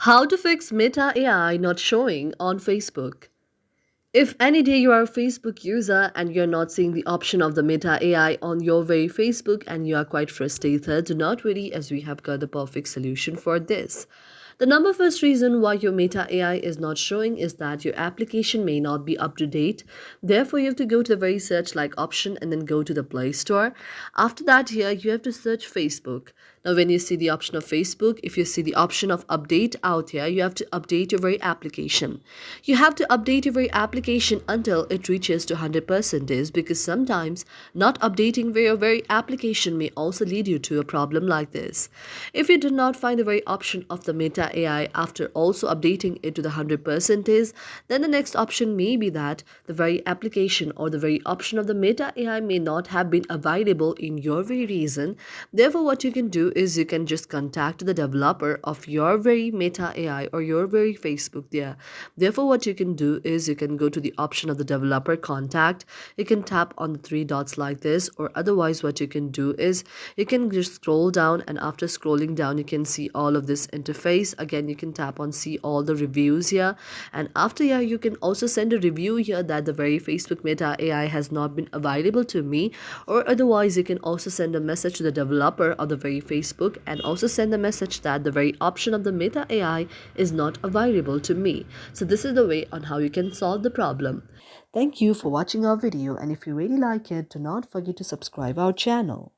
How to fix Meta AI not showing on Facebook. If any day you are a Facebook user and you're not seeing the option of the Meta AI on your very Facebook and you are quite frustrated, do not worry as we have got the perfect solution for this. The number first reason why your Meta AI is not showing is that your application may not be up to date. Therefore, you have to go to the very search like option and then go to the Play Store. After that, here you have to search Facebook. Now, when you see the option of Facebook, if you see the option of update out here, you have to update your very application. You have to update your very application until it reaches to 100% because sometimes not updating your very application may also lead you to a problem like this. If you do not find the very option of the Meta AI after also updating it to the 100% then the next option may be that the very application or the very option of the Meta AI may not have been available in your very region. Therefore, what you can do is you can just contact the developer of your very Meta AI or your very Facebook there. Therefore, what you can do is you can go to the option of the developer contact. You can tap on the three dots like this, or otherwise what you can do is you can just scroll down, and after scrolling down you can see all of this interface. Again, you can tap on see all the reviews here, and after here you can also send a review here that the very Facebook Meta AI has not been available to me, or otherwise you can also send a message to the developer of the very Facebook and also send a message that the very option of the Meta AI is not available to me. So this is the way on how you can solve the problem. Thank you for watching our video, and if you really like it, do not forget to subscribe our channel.